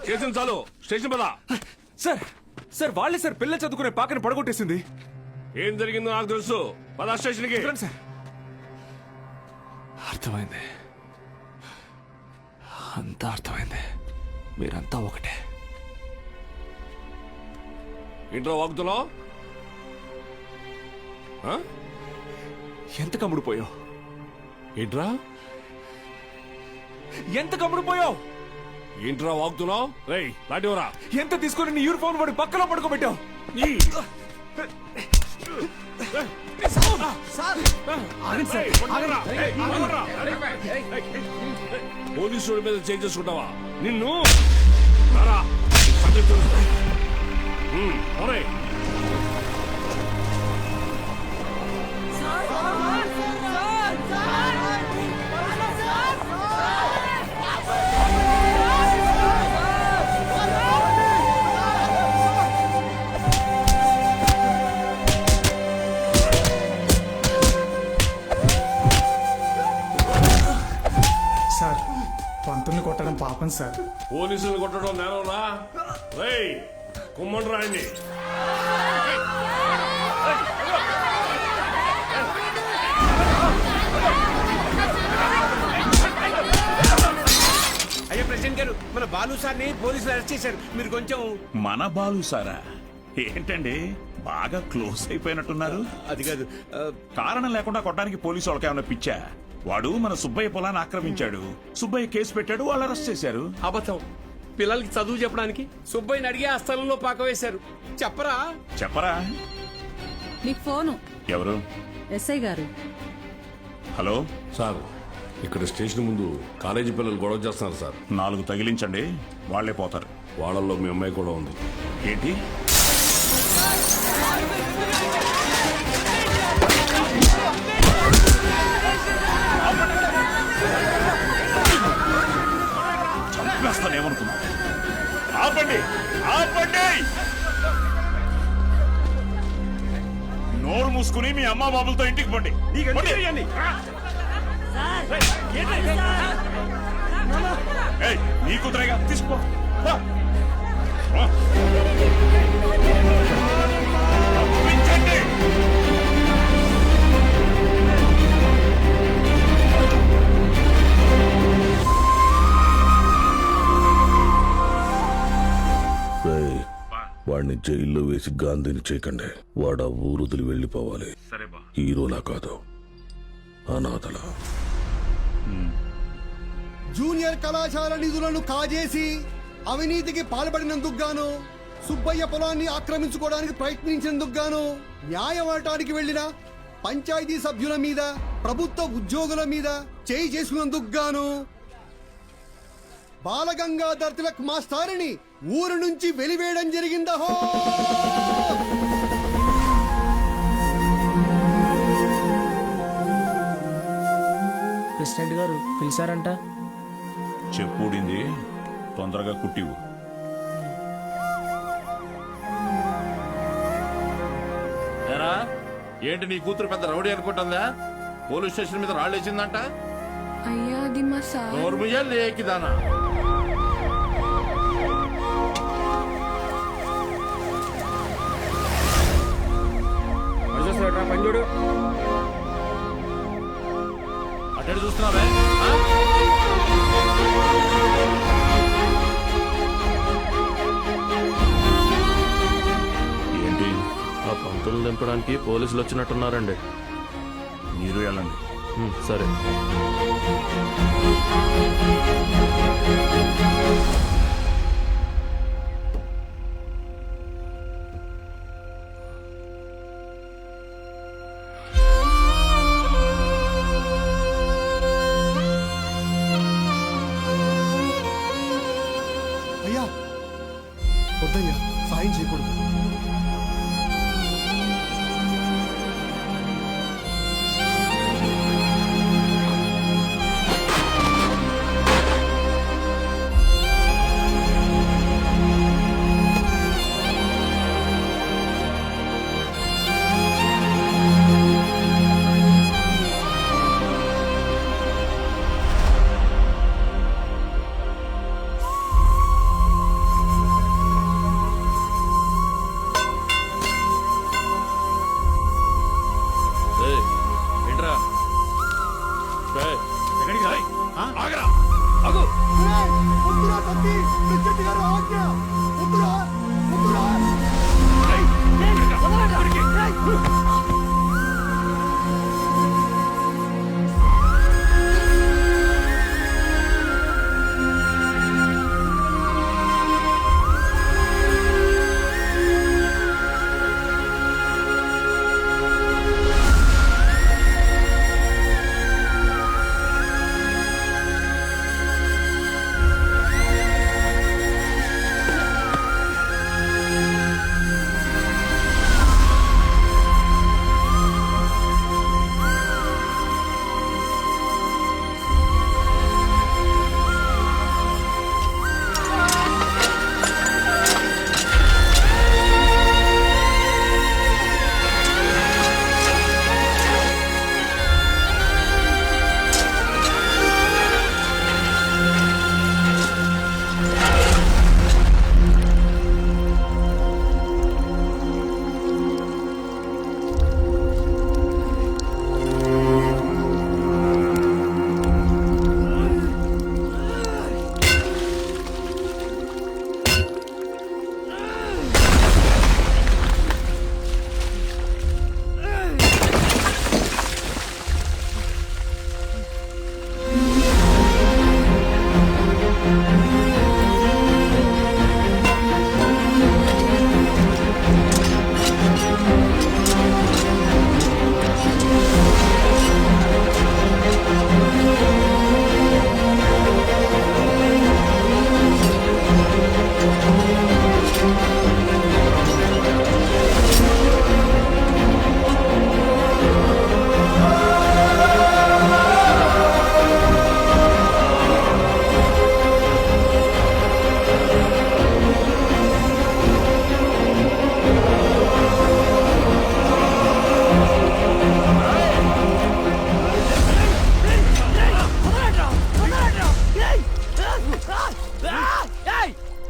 చేసిన చాలు స్టేషన్ పదా. సార్ సార్ వాళ్ళే సార్ పిల్ల చదువుకునే పాకని పడగొట్టేసింది. ఏం జరిగిందో నాకు తెలుసు. పదా స్టేషన్కి. సార్ అర్థమైంది, అంతా అర్థమైంది. మీరంతా ఒకటే. ఇంట్లో వాగుతున్నావు? ఎంత కమ్ముడుపోయావు? ఏంట్రా ఎంత కమ్ముడుపోయావు? ఏంట్రా వాగుతున్నావు? రేయ్ లాంటివరా. ఎంత తీసుకుని నీ యూనిఫామ్ వాడి పక్కన పడుకోబెట్టావు? పోలీసు మీద చేంజ్ చేసుకుంటావా? నిన్ను సార్, పంతుల్ని కొట్టడం పాపం సార్. పోలీసులు కొట్టడం నేరవునా? రేయ్ కుమ్మండి రాయండి. అయ్యా ప్రెసిడెంట్ గారు, మన బాలు సార్ని పోలీసులు అరెస్ట్ చేశారు. మీరు కొంచెం. మన బాలు సారా? ఏంటండి బాగా క్లోజ్ అయిపోయినట్టున్నారు? అది కాదు, కారణం లేకుండా కొట్టడానికి పోలీసు వాళ్ళకి ఏమైనా పిచ్చా? వాడు మన సుబ్బయ్య పొలాన్ని ఆక్రమించాడు. సుబ్బయ్య కేసు పెట్టాడు, వాళ్ళు అరెస్ట్ చేశారు. అబద్ధం. పిల్లలకి చదువు చెప్పడానికి సుబ్బయ్యని అడిగి ఆ స్థలంలో పాక వేశారు. చెప్పరా? చెప్పరా? మీకు ఫోను. ఎవరు? ఎస్ఐ గారు. హలో సార్, ఇక్కడ స్టేషన్ ముందు కాలేజీ పిల్లలు గొడవ చేస్తున్నారు సార్. 4 తగిలించండి, వాళ్లే పోతారు. వాళ్ళల్లో మీ అమ్మాయి కూడా ఉంది. ఏంటి? చంపేస్తానేమనుకున్నా? ఆపండి, ఆపండి! నోరు మూసుకుని మీ అమ్మ బాబులతో ఇంటికి పండి. నీ కూతురేగా, తీసుకో. పంపించండి. వాడిని జైల్లో వేసి గాంధీని చేయకండి. వాడు ఆ ఊరుదులు వెళ్ళిపోవాలి. హీరోలా కాదు, అనాథలా. జూనియర్ కళాశాల నిధులను కాజేసి అవినీతికి పాల్పడినందుకు గాను, సుబ్బయ్య పొలాన్ని ఆక్రమించుకోవడానికి ప్రయత్నించినందుకు గాను, న్యాయం అడటానికి వెళ్లిన పంచాయతీ సభ్యుల మీద, ప్రభుత్వ ఉద్యోగుల మీద చేయి చేసుకున్నందుకు గాను బాలగంగాధర్ తిలక్ మాస్టారిని ఊరు నుంచి వెలివేయడం జరిగిందహో. ప్రెసిడెంట్ గారు పిలిచారంట. చెప్పుడింది, తొందరగా కుట్టివు. ఏంటి నీ కూతురు పెద్ద రౌడీ అనుకుంటుందా? పోలీస్ స్టేషన్ మీద రాళ్ళేసిందంట. అయ్యా అది మా సార్. నోర్ముయ్యాలి ఏకిదానా. పంజుడు అటు చూస్తున్నావే? ఏంటి? ఆ పంతులు దింపడానికి పోలీసులు వచ్చినట్టున్నారండి. మీరు వెళ్ళండి. సరే. అయ్యా వద్దయ్యా, సాయం చేయకూడదు. ఒరేయ్, వద్దురా తత్తి, ప్రెసిడెంట్ గారు ఆజ్ఞ. వద్దురా, వద్దురా.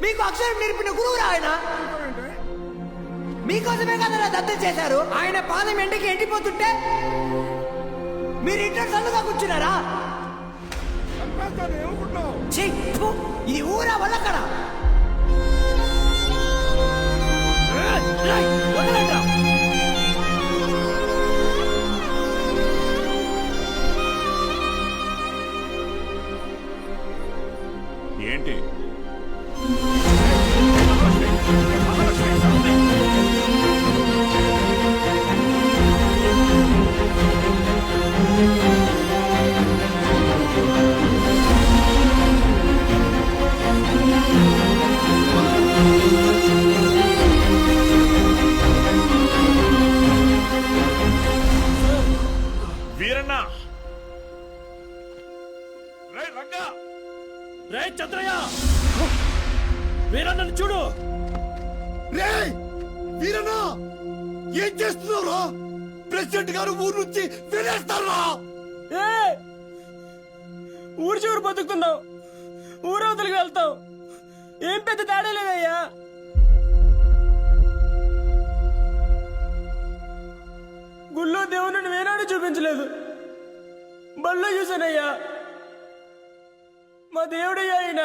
మీకు అక్షరం నేర్పిన గురువు ఆయన మీకోసమే కదా దత్తం చేశారు. ఆయన పాదం ఎండకి ఎండిపోతుంటే మీరు ఇంట్లో చల్లగా కూర్చున్నారా? ఛీ, ఫు, ఇది ఊరా వల్లక్కడ. వదలండ్రా. ఏంటి వీరన్న, రే రంగా, రే చంద్రయ్య, వీరన్నను చూడు. రేయ్, వీరన్నా, ఏం చేస్తున్నావురా? ప్రెసిడెంట్ గారు ఊరు నుంచి వెళ్ళేస్తారా? ఊరు చివరి బతుకుతున్నావు, ఊరవతలికి వెళ్తావు. ఏం పెద్ద తేడా లేదయ్యా. గుళ్ళో దేవుని వేనాడు చూపించలేదు, బళ్ళో చూసానయ్యా. మా దేవుడయ్యా ఆయన.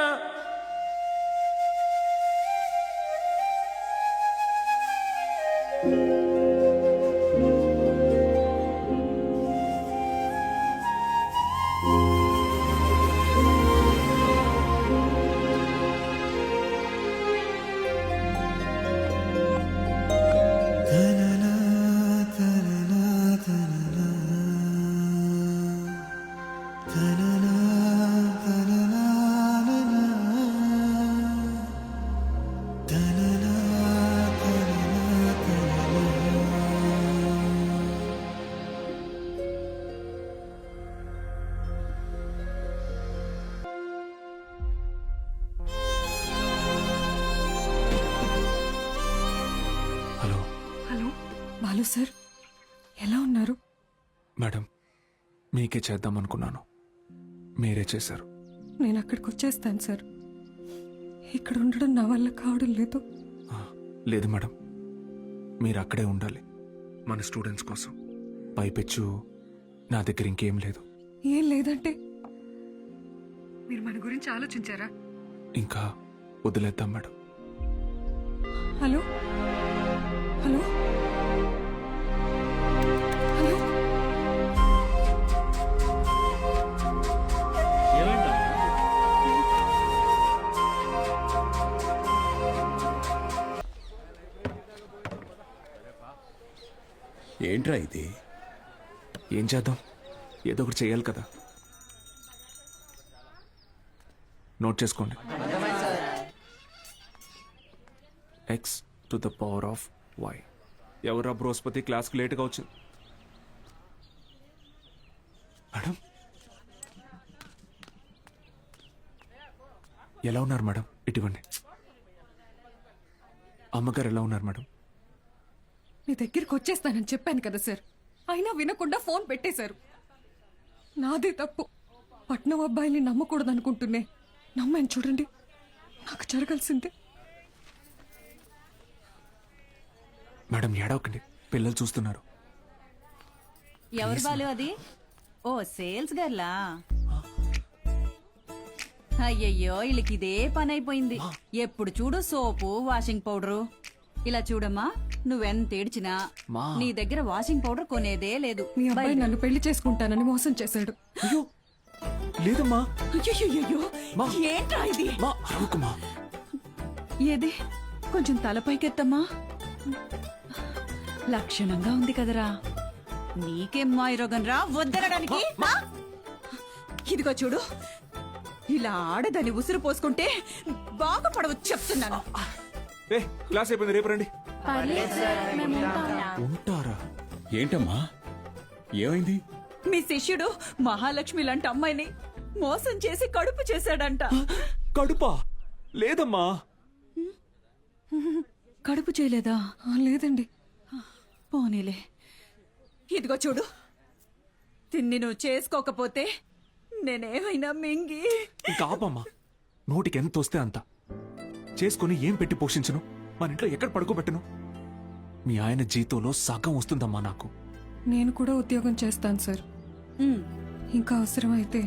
బాలు సార్ ఎలా ఉన్నారు? మేడం, మీకే చేద్దాం అనుకున్నాను, మీరే చేశారు. నేను అక్కడికి వచ్చేస్తాను సార్. ఇక్కడ ఉండడం నా వల్ల కావడం లేదు. లేదు మేడం, మీరు అక్కడే ఉండాలి మన స్టూడెంట్స్ కోసం. పైపెచ్చు నా దగ్గర ఇంకేం లేదు. ఏం లేదంటే మీరు మన గురించి ఆలోచించారా? ఇంకా వదిలేద్దాం మేడం. హలో హలో హలో ఏంట్రా ఇది? ఏం చేద్దాం, ఏదో ఒకటి చేయాలి కదా. నోట్ చేసుకోండి. X to the power of y. ఎవరా బృహస్పతి క్లాస్కి లేట్గా వచ్చింది? మేడం ఎలా ఉన్నారు మేడం? ఇటువంటి అమ్మగారు ఎలా ఉన్నారు మేడం? మీ దగ్గరికి వచ్చేస్తానని చెప్పాను కదా సార్, అయినా వినకుండా ఫోన్ పెట్టేశారు. నాదే తప్పు. పట్నం అబ్బాయిని నమ్మకూడదనుకుంటున్నే నమ్మాను చూడండి. నాకు జరగాల్సిందే. మేడం ఏడవకండి, పిల్లలు చూస్తున్నారు. ఎవరు బాలు అది? ఓ సేల్స్ గర్లా? అయ్యయ్యో, వీళ్ళకి ఇదే పని అయిపోయింది. ఎప్పుడు చూడు సోపు, వాషింగ్ పౌడరు. ఇలా చూడమ్మా, నువ్వెంత ఏడ్చినా నీ దగ్గర వాషింగ్ పౌడర్ కొనేదే లేదు. మీ అబ్బాయి నన్ను పెళ్లి చేసుకుంటానని మోసం చేశాడు. అయ్యో లేదమ్మా. అయ్యయ్యయ్యో, ఏంట్రా ఇది? మా అరవకుమా. ఏది కొంచెం తలపైకెత్తమ్మా. లక్షణంగా ఉంది కదరా. నీకేం మాయరోగం రా వద్దనడానికి? ఆ? ఇదిగో చూడు, ఇలా ఆడదని ఉసురు పోసుకుంటే బాగుపడవచ్చు చెప్తున్నాను. ఏ క్లాస్ అయిపోయింది, రేపు రండి. ఉంటారా? ఏంటమ్మా ఏమైంది? మీ శిష్యుడు మహాలక్ష్మి లాంటి అమ్మాయిని మోసం చేసి కడుపు చేశాడంట. కడుపా? లేదమ్మా. కడుపు చేయలేదా? లేదండి. పోనీలే. ఇదిగో చూడు, తిన్ని నువ్వు చేసుకోకపోతే నేనేమైనా మింగి. ఇంకా ఆపమ్మా. నోటికి ఎంత వస్తే అంత చేసుకుని ఏం పెట్టి పోషించను? మన ఇంట్లో ఎక్కడ పడుకోబెట్టను? మీ ఆయన జీతంలో సగం వస్తుందమ్మా నాకు. నేను కూడా ఉద్యోగం చేస్తాను సార్. ఇంకా అవసరమైతే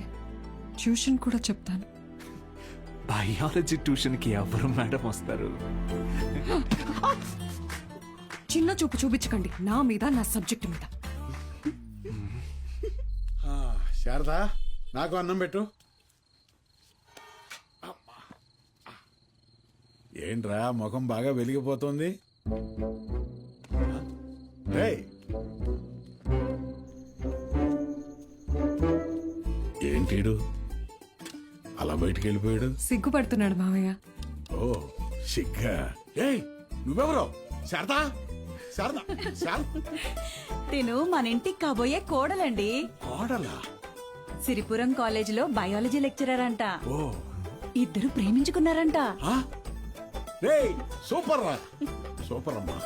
ట్యూషన్ కూడా చెప్తాను. బయాలజీ ట్యూషన్కి ఎవరు మేడం వస్తారు? చిన్న చూపు చూపించకండి నా మీద, నా సబ్జెక్ట్ మీద. శారదా, నాకు అన్నం పెట్టు. ఏంట్రా ముఖం బాగా వెలిగిపోతుంది? రేయ్, ఏంటీడు అలా బయటికి వెళ్ళిపోయాడు? సిగ్గుపడుతున్నాడు మావయ్య. ఓ సిగ్గా. ఏయ్ నువ్వెవరో? శారదా, శారదా, తిను మన ఇంటికి కాబోయే కోడలండి. కోడలా? సిరిపురం కాలేజీలో బయాలజీ లెక్చరర్ అంట. ఓ, ఇద్దరు ప్రేమించుకున్నారంట. రేయ్ సూపర్ రా, సూపర్ అమ్మా.